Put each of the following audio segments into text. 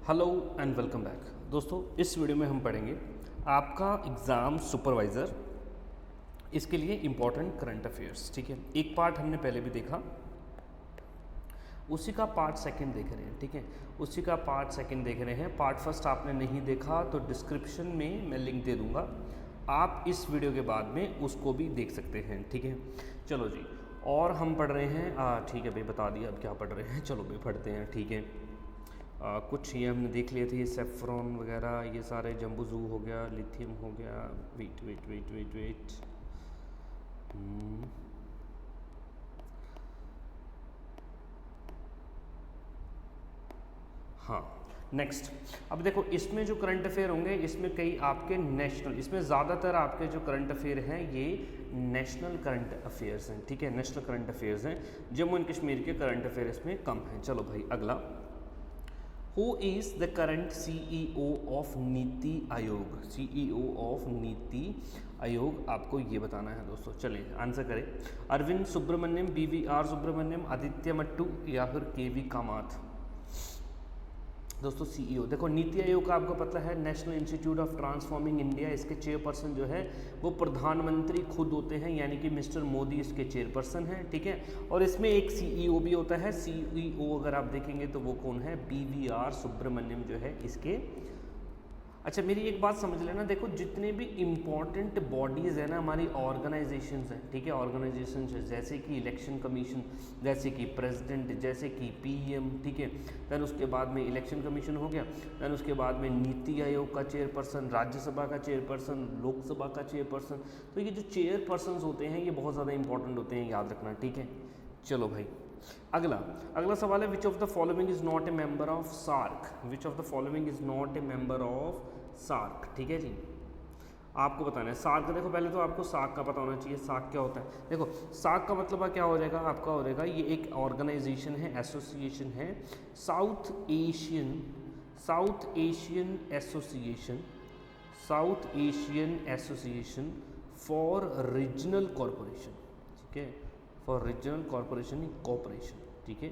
Hello and welcome back. दोस्तों इस video में हम पढ़ेंगे आपका एग्ज़ाम सुपरवाइज़र, इसके लिए इम्पॉर्टेंट करंट अफेयर्स। ठीक है, एक पार्ट हमने पहले भी देखा, उसी का पार्ट सेकंड देख रहे हैं। ठीक है, उसी का पार्ट सेकंड देख रहे हैं। पार्ट फर्स्ट आपने नहीं देखा तो डिस्क्रिप्शन में मैं लिंक दे दूंगा, आप इस वीडियो के बाद में उसको भी देख सकते हैं। ठीक है, चलो जी, और हम पढ़ रहे हैं। ठीक है भाई, बता दिया अब क्या पढ़ रहे हैं। चलो भाई पढ़ते हैं। ठीक है, कुछ ये हमने देख लिए थे, सेफ्रॉन वगैरह, ये सारे जम्बूजू हो गया, लिथियम हो गया। Wait wait wait wait wait हाँ, नेक्स्ट। अब देखो इसमें जो करंट अफेयर होंगे, इसमें कई आपके नेशनल, इसमें ज़्यादातर आपके जो करंट अफेयर हैं ये नेशनल करंट अफेयर्स हैं। ठीक है, नेशनल करंट अफेयर्स हैं। जम्मू एंड कश्मीर के करंट अफेयर इसमें कम हैं। चलो भाई अगला, Who is the current CEO of NITI Aayog? CEO of NITI Aayog आपको ये बताना है दोस्तों। चलिए आंसर करें। अरविंद सुब्रमण्यम, BVR सुब्रमण्यम, आदित्य मट्टू या फिर KV कामत। दोस्तों CEO, देखो नीति आयोग का आपको पता है national institute of transforming India, इसके चेयरपर्सन जो है वो प्रधानमंत्री खुद होते हैं, यानी कि मिस्टर मोदी इसके चेयरपर्सन हैं। ठीक है, और इसमें एक CEO भी होता है। CEO अगर आप देखेंगे तो वो कौन है? BVR सुब्रमण्यम जो है इसके। अच्छा मेरी एक बात समझ लेना, देखो जितने भी इम्पॉर्टेंट बॉडीज़ हैं ना हमारी, ऑर्गेनाइजेशंस हैं। ठीक है, ऑर्गेनाइजेशंस है जैसे कि इलेक्शन कमीशन, जैसे कि प्रेसिडेंट, जैसे कि PM। ठीक है, दैन उसके बाद में इलेक्शन कमीशन हो गया, दैन उसके बाद में नीति आयोग का चेयरपर्सन, राज्यसभा का चेयरपर्सन, लोकसभा का चेयरपर्सन। तो ये जो चेयरपर्सन होते हैं ये बहुत ज़्यादा इंपॉर्टेंट होते हैं, याद रखना। ठीक है, चलो भाई अगला सवाल है, which of the following is not a member of SAARC? Which of the following is not a member of SAARC? ठीक है जी, आपको बताना है सार्क। देखो पहले तो आपको सार्क का पता होना चाहिए, सार्क क्या होता है। देखो सार्क का मतलब क्या हो जाएगा आपका, हो जाएगा ये एक ऑर्गेनाइजेशन है, एसोसिएशन है, south Asian association for regional corporation. ठीक है, फॉर रीजनल कॉरपोरेशन कोऑपरेशन। ठीक है,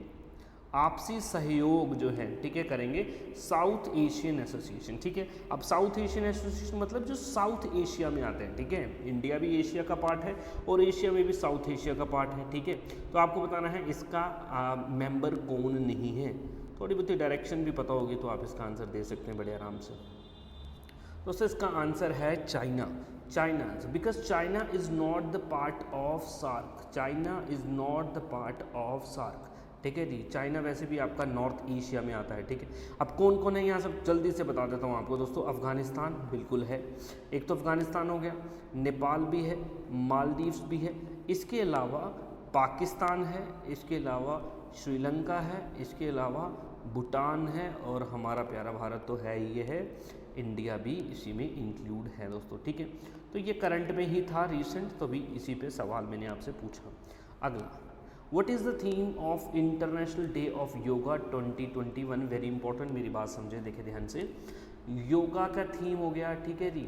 आपसी सहयोग जो है, ठीक है, करेंगे साउथ एशियन एसोसिएशन। ठीक है, अब साउथ एशियन एसोसिएशन मतलब जो साउथ एशिया में आते हैं। ठीक है, इंडिया भी एशिया का पार्ट है और एशिया में भी साउथ एशिया का पार्ट है। ठीक है, तो आपको बताना है इसका मेंबर कौन नहीं है। थोड़ी बहुत डायरेक्शन भी पता होगी तो आप इसका आंसर दे सकते हैं बड़े आराम से। दोस्तों इसका आंसर है China. Because China is not the part of SAARC. China is not the part of SAARC. ठीक है जी, चाइना वैसे भी आपका नॉर्थ एशिया में आता है। ठीक है, अब कौन कौन है यहाँ सब जल्दी से बता देता हूँ आपको दोस्तों। अफगानिस्तान बिल्कुल है, एक तो अफगानिस्तान हो गया, नेपाल भी है, मालदीव्स भी है, इसके अलावा पाकिस्तान है, इसके अलावा श्रीलंका है, इसके अलावा भूटान है, और हमारा प्यारा भारत तो है ही है, इंडिया भी इसी में इंक्लूड है दोस्तों। ठीक है, तो ये करंट में ही था रिसेंट, तो भी इसी पे सवाल मैंने आपसे पूछा। अगला, what is the theme of international day of yoga 2021? Very important, मेरी बात समझे, देखे ध्यान से। योगा का थीम हो गया। ठीक है जी,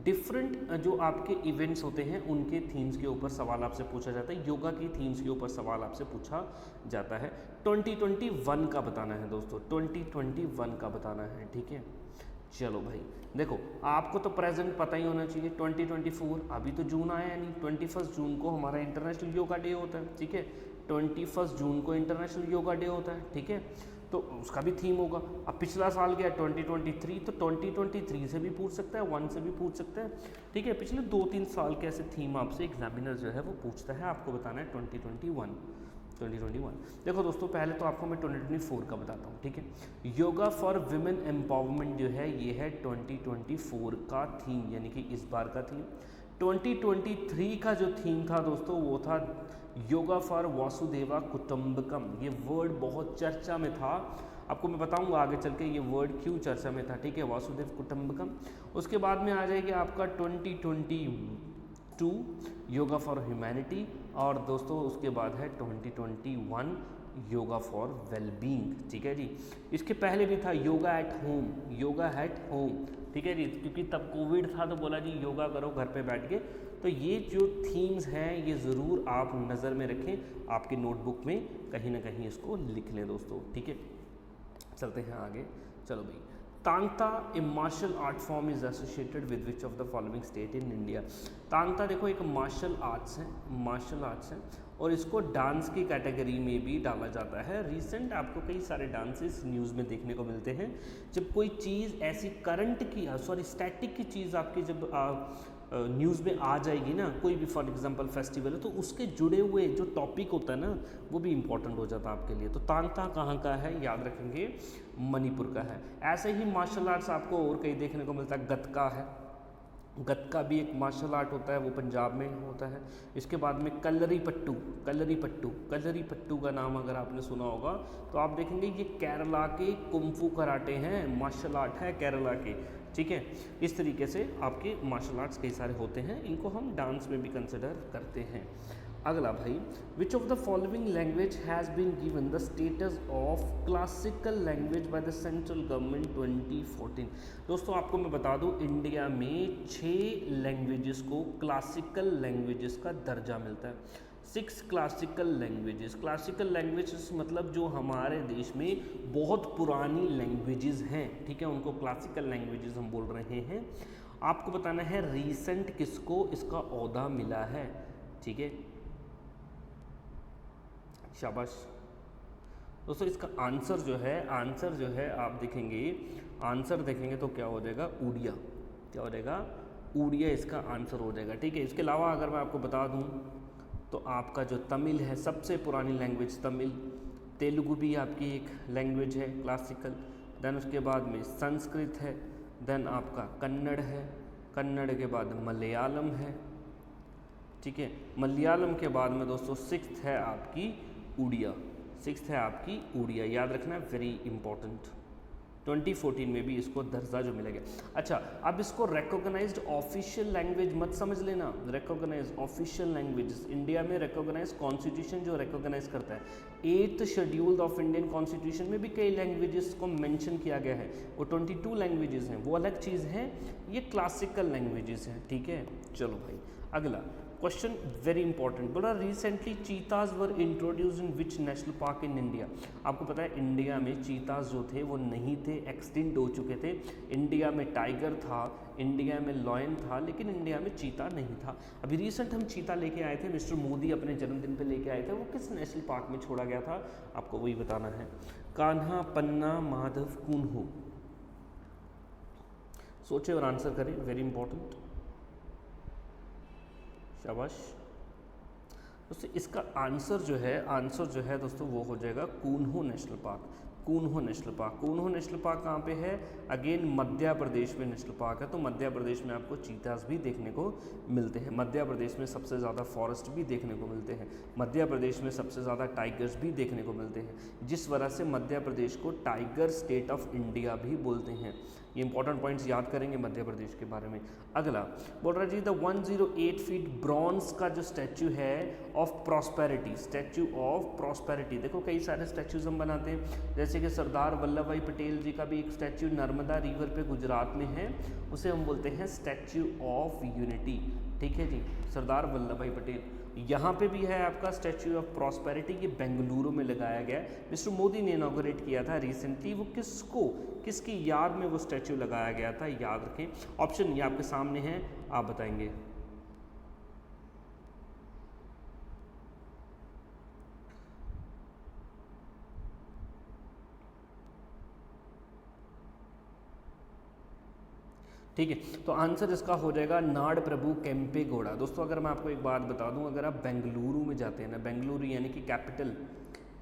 डिफरेंट जो आपके इवेंट्स होते हैं उनके थीम्स के ऊपर सवाल आपसे पूछा जाता है। योगा की थीम्स के ऊपर सवाल आपसे पूछा जाता है। 2021 का बताना है दोस्तों, 2021 का बताना है। ठीक है, चलो भाई देखो आपको तो प्रेजेंट पता ही होना चाहिए। 2024 अभी तो जून आया नहीं, 21 जून को हमारा इंटरनेशनल योगा डे होता है। ठीक है, 21 जून को इंटरनेशनल योगा डे होता है। ठीक है, तो उसका भी थीम होगा। अब पिछला साल गया 2023, तो 2023 से भी पूछ सकता है, 1 से भी पूछ सकता है। ठीक है, पिछले 2-3 साल के ऐसे थीम आपसे एग्जामिनर जो है वो पूछता है, आपको बताना है 2021। देखो दोस्तों पहले तो आपको मैं 2024 का बताता हूँ। ठीक है, योगा फॉर विमेन एम्पावरमेंट जो है ये है 2024 का थीम, यानी कि इस बार का थीम। 2023 का जो थीम था दोस्तों वो था योगा फॉर वासुदेवा कुटुंबकम। ये वर्ड बहुत चर्चा में था, आपको मैं बताऊंगा आगे चल के ये वर्ड क्यों चर्चा में था। ठीक है, वासुदेव कुटुंबकम। उसके बाद में आ जाएगी आपका 2022 योगा फॉर ह्यूमैनिटी, और दोस्तों उसके बाद है 2021 योगा फॉर वेलबींग। ठीक है जी, इसके पहले भी था योगा एट होम। ठीक है जी, क्योंकि तब कोविड था तो बोला जी योगा करो घर पे बैठ के। तो ये जो थीम्स हैं ये ज़रूर आप नज़र में रखें, आपकी नोटबुक में कहीं ना कहीं इसको लिख लें दोस्तों। ठीक है, चलते हैं आगे। चलो भाई Thangta a martial art form is associated with which of the following state in India. Thangta देखो एक मार्शल आर्ट्स है और इसको डांस की कैटेगरी में भी डाला जाता है। रिसेंट आपको कई सारे डांसेस न्यूज़ में देखने को मिलते हैं। जब कोई चीज़ ऐसी करंट की स्टैटिक की चीज़ आपकी जब न्यूज़ में आ जाएगी ना, कोई भी फॉर एग्जांपल फेस्टिवल है, तो उसके जुड़े हुए जो टॉपिक होता है ना वो भी इम्पोर्टेंट हो जाता है आपके लिए। तो तांता कहाँ का है, याद रखेंगे मणिपुर का है। ऐसे ही मार्शल आर्ट्स आपको और कहीं देखने को मिलता है। गतका है, गतका भी एक मार्शल आर्ट होता है, वो पंजाब में होता है। इसके बाद में कलरी पट्टू का नाम अगर आपने सुना होगा तो आप देखेंगे ये केरला के कुंफू कराटे हैं, मार्शल आर्ट है केरला के, ठीक है। इस तरीके से आपके मार्शल आर्ट्स कई सारे होते हैं, इनको हम डांस में भी कंसिडर करते हैं। अगला भाई, which of the following language has been given the status of classical language by the central government 2014। दोस्तों आपको मैं बता दूं, इंडिया में 6 लैंग्वेजेस को क्लासिकल लैंग्वेजेस का दर्जा मिलता है। 6 क्लासिकल लैंग्वेजेस मतलब जो हमारे देश में बहुत पुरानी लैंग्वेजेस हैं, ठीक है, उनको क्लासिकल लैंग्वेजेस हम बोल रहे हैं। आपको बताना है रीसेंट किसको इसका ओहदा मिला है, ठीक है, शाबाश दोस्तों। इसका आंसर जो है आप देखेंगे तो क्या हो जाएगा, उड़िया। क्या हो जाएगा, उड़िया इसका आंसर हो जाएगा, ठीक है। इसके अलावा अगर मैं आपको बता दूं तो आपका जो तमिल है, सबसे पुरानी लैंग्वेज तमिल, तेलुगु भी आपकी एक लैंग्वेज है क्लासिकल, देन उसके बाद में संस्कृत है, देन आपका कन्नड़ है, कन्नड़ के बाद मलयालम है, ठीक है। मलयालम के बाद में दोस्तों 6th है आपकी उड़िया, याद रखना, वेरी इंपॉर्टेंट। 2014 में भी इसको दर्जा जो मिलेगा। अच्छा, अब इसको रिकॉग्नाइज्ड ऑफिशियल लैंग्वेज मत समझ लेना, रिकॉग्नाइज्ड ऑफिशियल लैंग्वेजेस इंडिया में रिकॉग्नाइज्ड कॉन्स्टिट्यूशन जो रिकॉग्नाइज करता है, 8th schedule of Indian constitution में भी कई लैंग्वेजेस को मेंशन किया गया है, वो 22 लैंग्वेजेस हैं, वो अलग चीज़ है, ये क्लासिकल लैंग्वेजेस हैं, ठीक है। चलो भाई, अगला क्वेश्चन वेरी इंपॉर्टेंट, बोला recently चीताज were introduced in which national park in India. आपको पता है इंडिया में चीताज जो थे वो नहीं थे, एक्सटिंक्ट हो चुके थे। इंडिया में टाइगर था, इंडिया में लॉयन था, लेकिन इंडिया में चीता नहीं था। अभी रिसेंट हम चीता लेके आए थे, मिस्टर मोदी अपने जन्मदिन पे लेके आए थे, वो किस नेशनल पार्क में छोड़ा गया था, आपको वही बताना है। कान्हा, पन्ना, माधव, कुन्हू, सोचे और आंसर करें, वेरी इंपॉर्टेंट, शाबाश दोस्तों। इसका आंसर जो है दोस्तों वो हो जाएगा कुन्हू नेशनल पार्क। कुन्हू नेशनल पार्क कहाँ पे है, अगेन मध्य प्रदेश में नेशनल पार्क है। तो मध्य प्रदेश में आपको चीतास भी देखने को मिलते हैं, मध्य प्रदेश में सबसे ज़्यादा फॉरेस्ट भी देखने को मिलते हैं, मध्य प्रदेश में सबसे ज़्यादा टाइगर्स भी देखने को मिलते हैं, जिस वजह से मध्य प्रदेश को टाइगर स्टेट ऑफ इंडिया भी बोलते हैं। ये इंपॉर्टेंट पॉइंट्स याद करेंगे मध्य प्रदेश के बारे में। अगला बोल रहा जी, द 108 फीट ब्रॉन्ज का जो स्टैचू है of prosperity, statue of prosperity, देखो कई सारे स्टैचूज हम बनाते हैं, जैसे कि सरदार वल्लभ भाई पटेल जी का भी एक स्टैचू नर्मदा रिवर पे गुजरात में है, उसे हम बोलते हैं स्टैचू ऑफ यूनिटी, ठीक है जी, सरदार वल्लभ भाई पटेल। यहाँ पे भी है आपका स्टैचू ऑफ प्रॉस्पेरिटी, ये बेंगलुरु में लगाया गया है, मिस्टर मोदी ने इनॉग्रेट किया था रिसेंटली। वो किसकी याद में वो स्टैचू लगाया गया था, याद रखें। ऑप्शन ये आपके सामने है, आप बताएंगे। ठीक है, तो आंसर इसका हो जाएगा नाड प्रभु केम्पेगौड़ा। दोस्तों अगर मैं आपको एक बात बता दूं, अगर आप बेंगलुरु में जाते हैं ना, बेंगलुरु यानी कि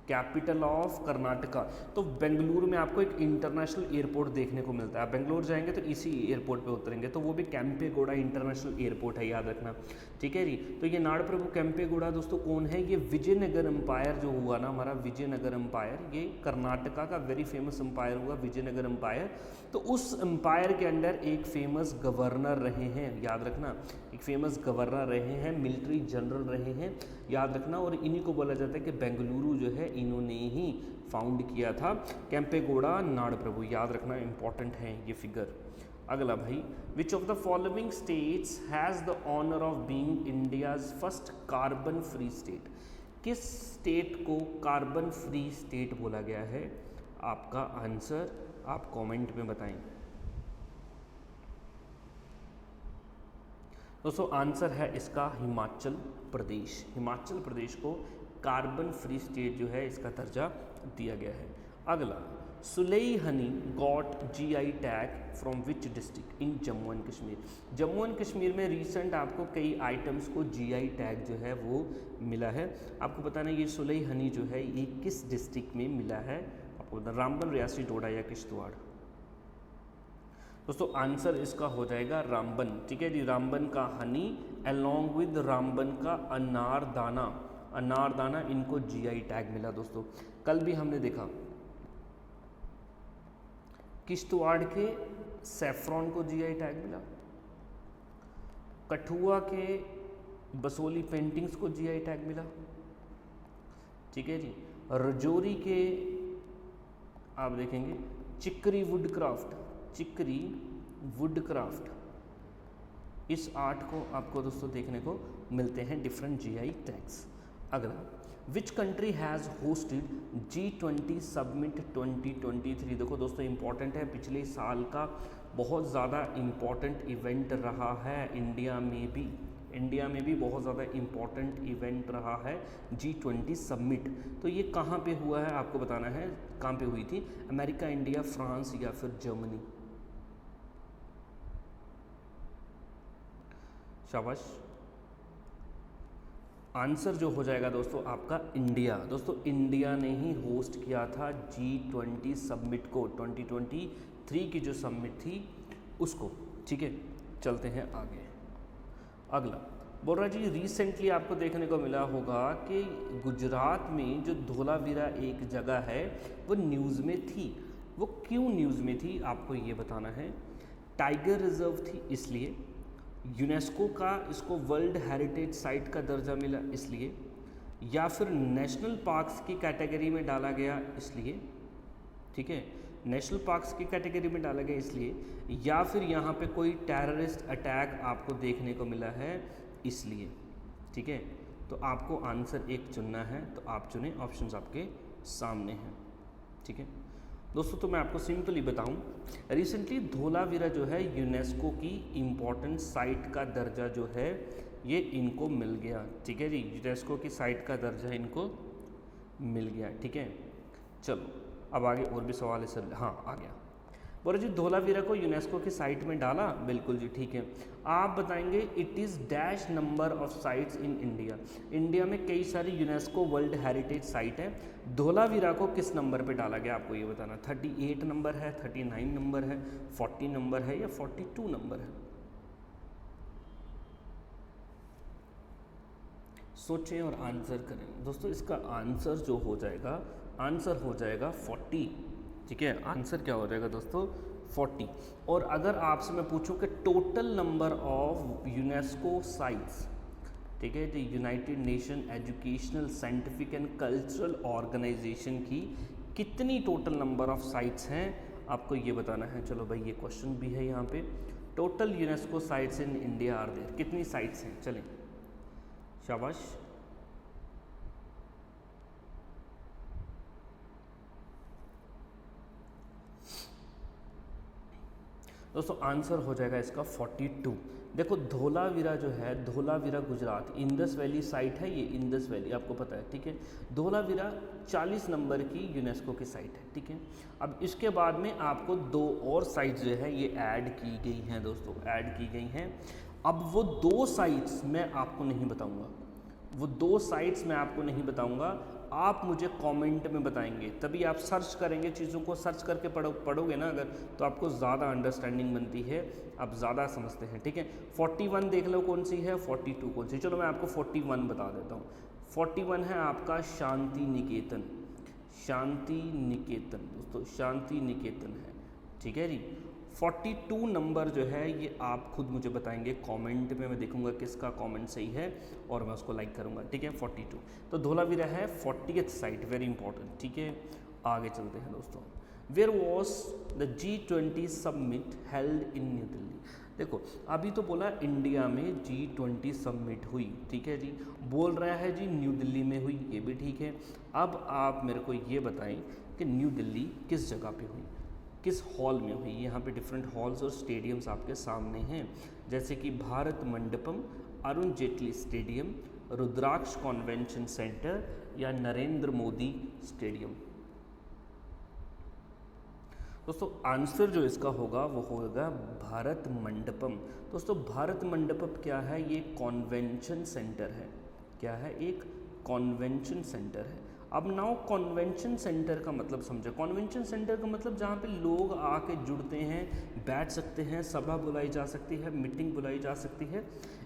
कैपिटल ऑफ कर्नाटका, तो बेंगलुरु में आपको एक इंटरनेशनल एयरपोर्ट देखने को मिलता है। आप बेंगलुरु जाएंगे तो इसी एयरपोर्ट पे उतरेंगे, तो वो भी केम्पेगौड़ा इंटरनेशनल एयरपोर्ट है, याद रखना, ठीक है जी। तो ये नाड़ प्रभु केम्पेगौड़ा दोस्तों कौन है, ये विजयनगर एम्पायर जो हुआ ना हमारा, विजयनगर एम्पायर, ये कर्नाटका का वेरी फेमस एम्पायर हुआ विजयनगर एम्पायर। तो उस एम्पायर के अंडर एक फेमस गवर्नर रहे हैं, याद रखना, एक फेमस गवर्नर रहे हैं, मिलिट्री जनरल रहे हैं, याद रखना। और इन्हीं को बोला जाता है कि बेंगलुरु जो है इन्होंने ही फाउंड किया था, केम्पेगौड़ा नाड़ प्रभु, याद रखना, इंपॉर्टेंट है ये फिगर। अगला भाई, which of the following states has the honour of being India's first carbon free state. किस स्टेट को कार्बन फ्री स्टेट बोला गया है, आपका आंसर आप कमेंट में बताएं। दोस्तों आंसर है इसका हिमाचल प्रदेश। हिमाचल प्रदेश को कार्बन फ्री स्टेट जो है इसका दर्जा दिया गया है। अगला, Sulai honey got GI tag from which district in Jammu and Kashmir. Jammu and Kashmir में रिसेंट आपको कई आइटम्स को जीआई टैग जो है वो मिला है। आपको बताना ये सुलेई हनी जो है ये किस डिस्ट्रिक्ट में मिला है, आपको बताना रामबन, रियासी, डोडा या किश्तवाड़। दोस्तों आंसर इसका हो जाएगा रामबन। ठीक है जी, रामबन का हनी अलोंग विद रामबन का अनारदाना, अनारदाना इनको जीआई टैग मिला। दोस्तों कल भी हमने देखा किश्तवाड़ के सैफ्रॉन को जीआई टैग मिला, कठुआ के बसोली पेंटिंग्स को जीआई टैग मिला। ठीक है जी, रजौरी के आप देखेंगे चिकरी वुडक्राफ्ट, चिकरी वुडक्राफ्ट, इस आर्ट को आपको दोस्तों देखने को मिलते हैं डिफरेंट जीआई टैग्स। अगला, which country has hosted G20 summit 2023। देखो दोस्तों इंपॉर्टेंट है, पिछले साल का बहुत ज़्यादा इम्पॉर्टेंट इवेंट रहा है इंडिया में भी, इंडिया में भी बहुत ज़्यादा इम्पॉर्टेंट इवेंट रहा है G20 समिट। तो ये कहाँ पे हुआ है आपको बताना है, कहाँ पे हुई थी, अमेरिका, इंडिया, फ्रांस या फिर जर्मनी। शाबाश, आंसर जो हो जाएगा दोस्तों आपका इंडिया। दोस्तों इंडिया ने ही होस्ट किया था G20 समिट को, 2023 की जो समिट थी उसको। ठीक है, चलते हैं आगे। अगला बोल रहा जी, रिसेंटली आपको देखने को मिला होगा कि गुजरात में जो धोलावीरा एक जगह है वो न्यूज़ में थी। वो क्यों न्यूज़ में थी आपको ये बताना है। टाइगर रिजर्व थी इसलिए, यूनेस्को का इसको वर्ल्ड हेरिटेज साइट का दर्जा मिला इसलिए, या फिर नेशनल पार्क्स की कैटेगरी में डाला गया इसलिए। ठीक है, नेशनल पार्क्स की कैटेगरी में डाला गया इसलिए, या फिर यहाँ पे कोई टेररिस्ट अटैक आपको देखने को मिला है इसलिए। ठीक है, तो आपको आंसर एक चुनना है, तो आप चुने, ऑप्शंस आपके सामने हैं। ठीक है दोस्तों, तो मैं आपको सिंपली बताऊं, रिसेंटली धोलावीरा जो है यूनेस्को की इम्पोर्टेंट साइट का दर्जा जो है ये इनको मिल गया। ठीक है जी, यूनेस्को की साइट का दर्जा इनको मिल गया। ठीक है, चलो अब आगे और भी सवाल है सर। हाँ आ गया, बोलो जी धोलावीरा को यूनेस्को की साइट में डाला, बिल्कुल जी ठीक है। आप बताएंगे it is dash number of sites in India. India में कई सारी यूनेस्को वर्ल्ड हेरिटेज साइट है, धोलावीरा को किस नंबर पे डाला गया आपको ये बताना। 38 नंबर है, 39 नंबर है, 40 नंबर है या 42 नंबर है। सोचें और आंसर करें। दोस्तों इसका आंसर जो हो जाएगा, आंसर हो जाएगा 40। ठीक है, आंसर क्या हो जाएगा दोस्तों 40। और अगर आपसे मैं पूछूं कि total number of UNESCO sites, ठीक है जी, United Nation Educational Scientific and Cultural Organization की कितनी टोटल नंबर ऑफ साइट्स हैं आपको ये बताना है। चलो भाई ये क्वेश्चन भी है यहाँ पे, total UNESCO sites in India are there, कितनी साइट्स हैं, चलें शाबाश। दोस्तों आंसर हो जाएगा इसका 42। देखो धोलावीरा जो है, Dholavira Gujarat, Indus valley site है ये, इंडस वैली आपको पता है। ठीक है, धोलावीरा 40 नंबर की यूनेस्को की साइट है। ठीक है, अब इसके बाद में आपको 2 और साइट्स जो है ये ऐड की गई हैं दोस्तों, ऐड की गई हैं। अब वो 2 साइट्स मैं आपको नहीं बताऊंगा, वो 2 साइट्स मैं आपको नहीं बताऊंगा, आप मुझे कमेंट में बताएंगे, तभी आप सर्च करेंगे, चीज़ों को सर्च करके पढ़ोगे ना अगर, तो आपको ज़्यादा अंडरस्टैंडिंग बनती है, आप ज़्यादा समझते हैं। ठीक है, 41 देख लो कौन सी है, 42 कौन सी। चलो मैं आपको 41 बता देता हूँ। 41 है आपका शांति निकेतन, शांति निकेतन दोस्तों, शांति निकेतन है। ठीक है जी, 42 नंबर जो है ये आप खुद मुझे बताएंगे कमेंट में, मैं देखूंगा किसका कमेंट सही है और मैं उसको लाइक करूंगा। ठीक है, 42 तो धोलावीरा है 40th साइट, वेरी इंपॉर्टेंट। ठीक है, आगे चलते हैं दोस्तों। Where was the G20 summit held in New Delhi. देखो अभी तो बोला इंडिया में G20 समिट हुई, ठीक है जी, बोल रहा है जी न्यू दिल्ली में हुई, ये भी ठीक है। अब आप मेरे को ये बताएं कि न्यू दिल्ली किस जगह पे हुई। किस हॉल में हुई? यहाँ पे डिफरेंट हॉल्स और स्टेडियम्स आपके सामने हैं, जैसे कि भारत मंडपम, अरुण जेटली स्टेडियम, रुद्राक्ष कॉन्वेंशन सेंटर या नरेंद्र मोदी स्टेडियम। दोस्तों आंसर जो इसका होगा वो होगा भारत मंडपम। दोस्तों भारत मंडपम क्या है? ये कॉन्वेंशन सेंटर है। क्या है? एक कॉन्वेंशन सेंटर है। अब नाउ कॉन्वेंशन सेंटर का मतलब समझो। कॉन्वेंशन सेंटर का मतलब जहाँ पे लोग आके जुड़ते हैं, बैठ सकते हैं, सभा बुलाई जा सकती है, मीटिंग बुलाई जा सकती है।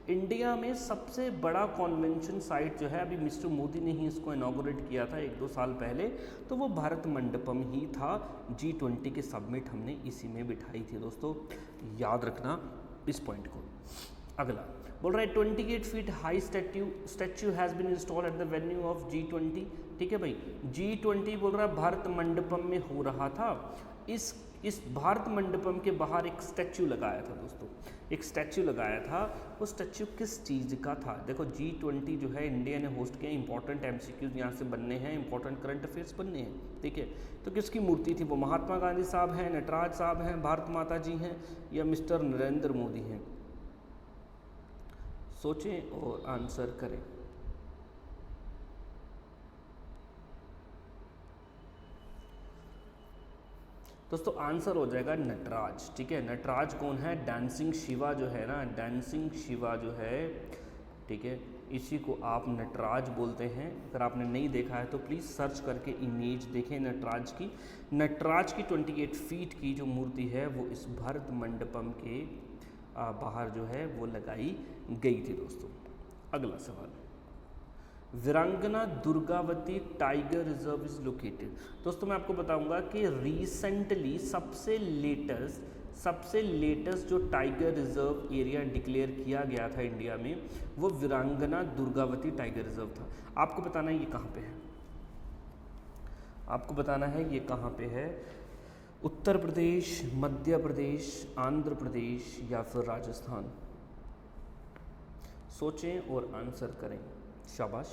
इंडिया में सबसे बड़ा कॉन्वेंशन साइट जो है, अभी मिस्टर मोदी ने ही इसको इनॉग्रेट किया था 1-2 साल पहले, तो वो भारत मंडपम ही था। G20 की सबमिट हमने इसी में बिठाई थी दोस्तों, याद रखना इस पॉइंट को। अगला बोल रहा है 28 feet high statue has been installed at the venue of G20। ठीक है भाई, G20 बोल रहा है भारत मंडपम में हो रहा था। इस भारत मंडपम के बाहर एक स्टैच्यू लगाया था दोस्तों, एक स्टैच्यू लगाया था। वो स्टैच्यू किस चीज़ का था? देखो G20 जो है इंडिया ने होस्ट किया, इंपॉर्टेंट MCQs यहाँ से बनने हैं, इंपॉर्टेंट करंट अफेयर्स बनने हैं। ठीक है, तो किसकी मूर्ति थी? वो महात्मा गांधी साहब हैं, नटराज साहब हैं, भारत माता जी हैं या मिस्टर नरेंद्र मोदी हैं? सोचें और आंसर करें। दोस्तों आंसर हो जाएगा नटराज। ठीक है, नटराज कौन है? डांसिंग शिवा जो है ना, डांसिंग शिवा जो है, ठीक है, इसी को आप नटराज बोलते हैं। अगर आपने नहीं देखा है तो प्लीज़ सर्च करके इमेज देखें नटराज की। नटराज की 28 फीट की जो मूर्ति है वो इस भारत मंडपम के बाहर जो है वो लगाई गई थी दोस्तों। अगला सवाल, वीरांगना Durgavati tiger reserve is located. दोस्तों मैं आपको बताऊंगा कि रिसेंटली सबसे लेटेस्ट जो टाइगर रिजर्व एरिया डिक्लेयर किया गया था इंडिया में, वो वीरांगना दुर्गावती टाइगर रिजर्व था। आपको बताना है ये कहाँ पे है, आपको बताना है ये कहाँ पे है। उत्तर प्रदेश, मध्य प्रदेश, आंध्र प्रदेश या फिर राजस्थान? सोचें और आंसर करें। शाबाश,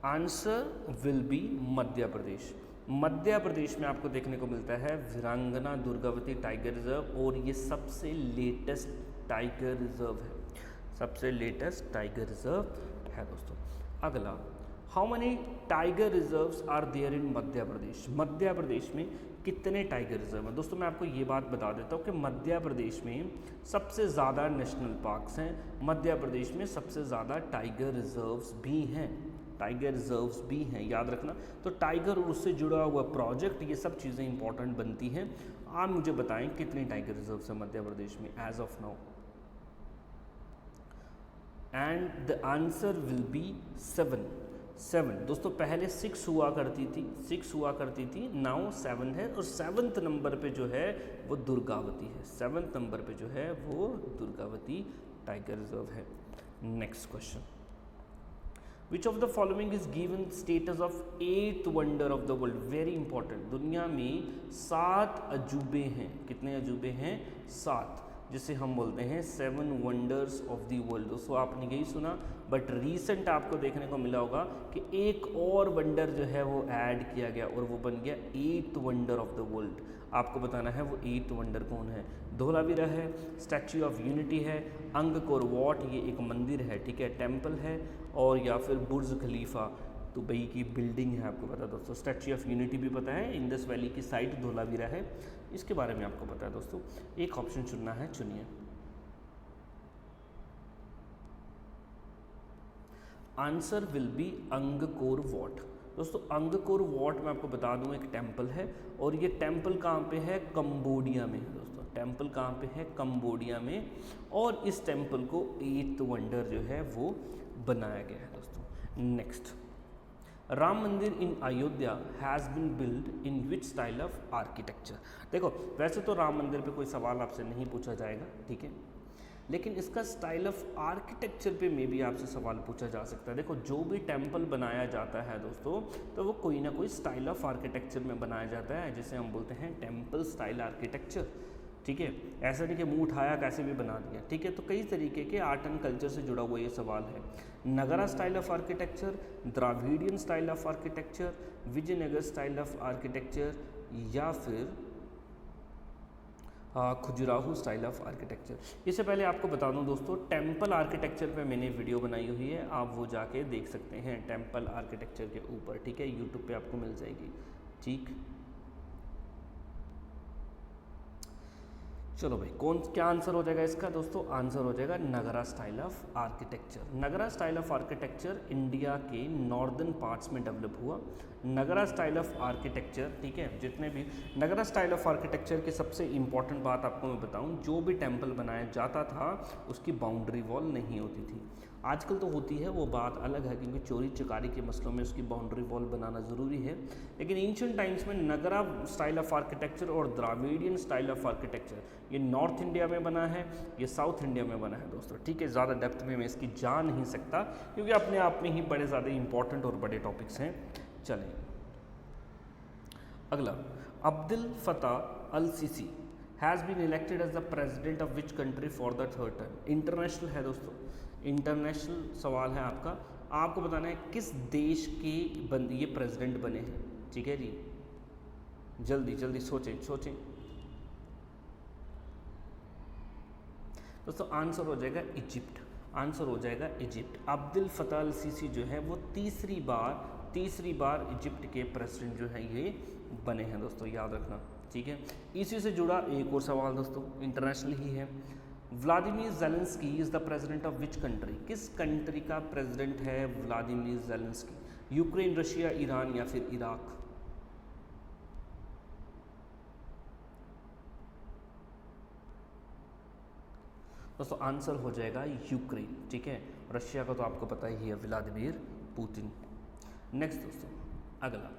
आंसर विल बी मध्य प्रदेश। मध्य प्रदेश में आपको देखने को मिलता है वीरांगना दुर्गावती टाइगर रिजर्व, और ये सबसे लेटेस्ट टाइगर रिजर्व है, सबसे लेटेस्ट टाइगर रिजर्व है दोस्तों। अगला, how many tiger reserves are there in Madhya Pradesh? Madhya Pradesh में कितने टाइगर रिजर्व हैं? दोस्तों मैं आपको ये बात बता देता हूँ कि मध्य प्रदेश में सबसे ज़्यादा नेशनल पार्क्स हैं, मध्य प्रदेश में सबसे ज़्यादा टाइगर रिजर्व्स भी हैं, टाइगर रिजर्व्स भी हैं, याद रखना। तो टाइगर और उससे जुड़ा हुआ प्रोजेक्ट, ये सब चीज़ें इंपॉर्टेंट बनती हैं। आप मुझे बताएं कितने टाइगर रिजर्व्स हैं मध्य प्रदेश में as of now? And the answer will be 7। दोस्तों पहले 6 हुआ करती थी, नाउ 7 है, और 7th नंबर पे जो है वो दुर्गावती है, 7th नंबर पे जो है वो दुर्गावती टाइगर रिजर्व है। Next question, which of the following is given status of 8th wonder of the world? Very important. दुनिया में 7 अजूबे हैं। कितने अजूबे हैं? 7, जिसे हम बोलते हैं 7 वंडर्स ऑफ द वर्ल्ड। दोस्तों आपने यही सुना, बट रीसेंट आपको देखने को मिला होगा कि एक और वंडर जो है वो ऐड किया गया और वो बन गया 8th wonder of the world. आपको बताना है वो 8th वंडर कौन है? धोलावीरा है, स्टैच्यू ऑफ यूनिटी है, अंगकोर वॉट ये एक मंदिर है, ठीक है, टेम्पल है, और या फिर बुर्ज खलीफा दुबई की बिल्डिंग है। आपको पता है दोस्तों, स्टैच्यू ऑफ यूनिटी भी पता है, इंडस वैली की साइट धोलावीरा है, इसके बारे में आपको पता है दोस्तों। एक ऑप्शन चुनना है, चुनिए। Answer will B Angkor what. दोस्तों अंगकोर वॉट मैं आपको बता दूं एक टेम्पल है, और ये टेम्पल कहाँ पे है? कंबोडिया में है दोस्तों। टेम्पल कहाँ पे है? कंबोडिया में, और इस टेम्पल को 8th वंडर जो है वो बनाया गया है दोस्तों। Next, Ram Mandir in Ayodhya has been build in which style of architecture? देखो वैसे तो राम मंदिर पे कोई सवाल आपसे नहीं पूछा जाएगा, ठीक है, लेकिन इसका स्टाइल ऑफ आर्किटेक्चर पे में भी आपसे सवाल पूछा जा सकता है। देखो जो भी टेम्पल बनाया जाता है दोस्तों, तो वो कोई ना कोई स्टाइल ऑफ आर्किटेक्चर में बनाया जाता है, जिसे हम बोलते हैं टेम्पल स्टाइल आर्किटेक्चर, ठीक है। ऐसा नहीं कि मुंह उठाया कैसे भी बना दिया, ठीक है। तो कई तरीके के आर्ट एंड कल्चर से जुड़ा हुआ ये सवाल है। Nagara style of architecture, Dravidian style of architecture, Vijayanagar style of architecture, या फिर खजुराहो स्टाइल ऑफ आर्किटेक्चर। इससे पहले आपको बता दूं दोस्तों, टेम्पल आर्किटेक्चर पे मैंने वीडियो बनाई हुई है, आप वो जाके देख सकते हैं टेम्पल आर्किटेक्चर के ऊपर, ठीक है, यूट्यूब पे आपको मिल जाएगी। ठीक, चलो भाई, क्या आंसर हो जाएगा इसका दोस्तों? आंसर हो जाएगा Nagara style of architecture. Nagara style of architecture India के नॉर्दर्न पार्ट्स में डेवलप हुआ। नगरा स्टाइल ऑफ आर्किटेक्चर, ठीक है, जितने भी नगरा स्टाइल ऑफ आर्किटेक्चर की सबसे इंपॉर्टेंट बात आपको मैं बताऊं, जो भी टेम्पल बनाया जाता था उसकी बाउंड्री वॉल नहीं होती थी। आजकल तो होती है, वो बात अलग है, क्योंकि चोरी चकारी के मसलों में उसकी बाउंड्री वॉल बनाना ज़रूरी है। लेकिन एंशिएंट टाइम्स में नगरा स्टाइल ऑफ आर्किटेक्चर और द्राविडियन स्टाइल ऑफ आर्किटेक्चर, ये नॉर्थ इंडिया में बना है, ये साउथ इंडिया में बना है दोस्तों। ठीक है, ज़्यादा डेप्थ में मैं इसकी जा नहीं सकता, क्योंकि अपने आप में ही बड़े ज़्यादा इंपॉर्टेंट और बड़े टॉपिक्स हैं। चलें अगला, Abdul Fattah al Sisi has been elected as the president of which country for the third term. International है दोस्तों, इंटरनेशनल सवाल है आपका। आपको बताना है किस देश के ये प्रेसिडेंट बने हैं। ठीक है जी, जल्दी जल्दी सोचें सोचें दोस्तों। आंसर हो जाएगा इजिप्ट, आंसर हो जाएगा Egypt. Abdul Fattah al CC जो है वो तीसरी बार इजिप्ट के प्रेसिडेंट जो है ये बने हैं दोस्तों, याद रखना। ठीक है, इसी से जुड़ा एक और सवाल दोस्तों, इंटरनेशनल ही है। Vladimir Zelensky is the president of which country. किस कंट्री का प्रेसिडेंट है Vladimir Zelensky? Ukraine, Russia, Iran या फिर इराक? दोस्तों आंसर हो जाएगा यूक्रेन। ठीक है, रशिया का तो आपको पता ही है, व्लादिमीर पुतिन। नेक्स्ट दोस्तों अगला,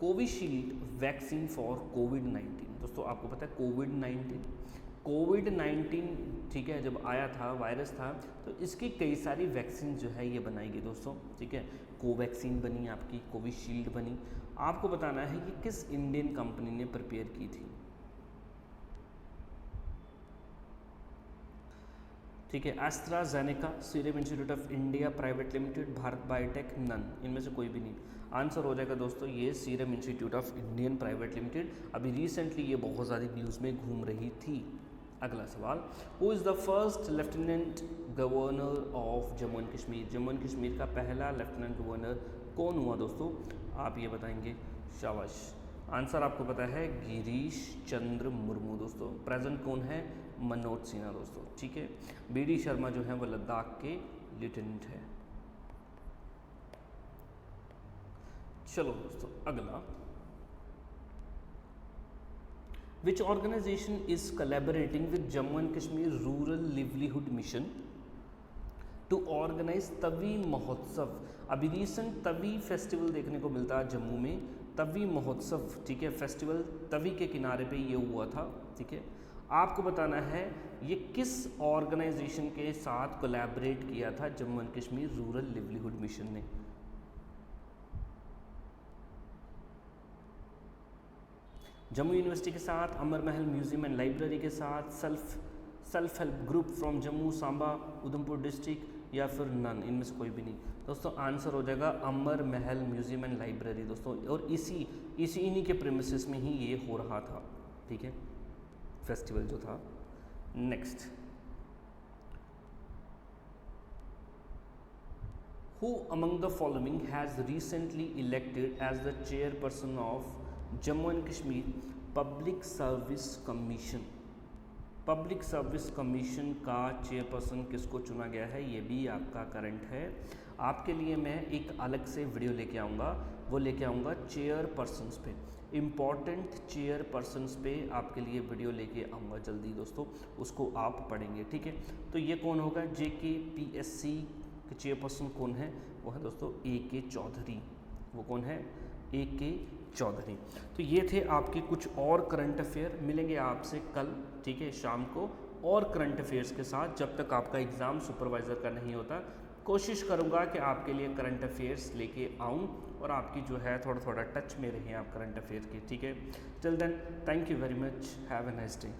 कोविशील्ड वैक्सीन फॉर कोविड-19। दोस्तों आपको पता है कोविड-19, ठीक है, जब आया था, वायरस था, तो इसकी कई सारी वैक्सीन जो है ये बनाई गई दोस्तों। ठीक है, कोवैक्सीन बनी आपकी, कोविशील्ड बनी। आपको बताना है कि किस इंडियन कंपनी ने प्रिपेयर की थी। ठीक है, AstraZeneca, serum institute of India private limited, Bharat biotech, none, इनमें से कोई भी नहीं। आंसर हो जाएगा दोस्तों ये serum institute of Indian private limited. अभी रिसेंटली ये बहुत ज़्यादा न्यूज़ में घूम रही थी। अगला सवाल, who is the first lieutenant governor of Jammu and Kashmir. Jammu and Kashmir का पहला लेफ्टिनेंट गवर्नर कौन हुआ दोस्तों? आप ये बताएंगे, शाबाश। आंसर आपको पता है गिरीश चंद्र मुर्मू दोस्तों। प्रेजेंट कौन है? मनोज सिन्हा दोस्तों। ठीक है, बीडी शर्मा जो है वो लद्दाख के लेफ्टिनेंट है। चलो दोस्तों अगला, which organization is collaborating with Jammu and Kashmir rural livelihood mission to organize Tawi Mahotsav. अभी रिसेंट तवी फेस्टिवल देखने को मिलता है जम्मू में, तवी महोत्सव। ठीक है, फेस्टिवल तवी के किनारे पे ये हुआ था। ठीक है, आपको बताना है ये किस ऑर्गेनाइजेशन के साथ कोलैबोरेट किया था Jammu and Kashmir rural livelihood mission ने। जम्मू यूनिवर्सिटी के साथ, अमर महल म्यूजियम एंड लाइब्रेरी के साथ, self help group from Jammu, Samba, Udhampur district या फिर नन, इनमें से कोई भी नहीं। दोस्तों आंसर हो जाएगा अमर महल म्यूजियम एंड लाइब्रेरी दोस्तों, और इन्हीं के प्रेमिसेस में ही ये हो रहा था। ठीक है, फेस्टिवल जो था। Next, who among the following has recently elected as the chairperson of Jammu and Kashmir public service commission. Public service commission का चेयरपर्सन किसको चुना गया है, ये भी आपका करंट है। आपके लिए मैं एक अलग से वीडियो लेके आऊँगा, वो लेके आऊँगा चेयरपर्सन्स पे, इम्पॉर्टेंट चेयरपर्सन्स पे आपके लिए वीडियो लेके आऊँगा जल्दी दोस्तों, उसको आप पढ़ेंगे। ठीक है, तो ये कौन होगा? JKPSC के चेयरपर्सन कौन है? वो है दोस्तों AK चौधरी। वो कौन है? AK चौधरी। तो ये थे आपके कुछ और करंट अफेयर। मिलेंगे आपसे कल, ठीक है, शाम को, और करंट अफेयर्स के साथ। जब तक आपका एग्ज़ाम सुपरवाइज़र का नहीं होता, कोशिश करूँगा कि आपके लिए करंट अफेयर्स लेके आऊँ और आपकी जो है थोड़ा थोड़ा टच में रहें आप करंट अफेयर के। ठीक है, till then thank you very much, have a nice day.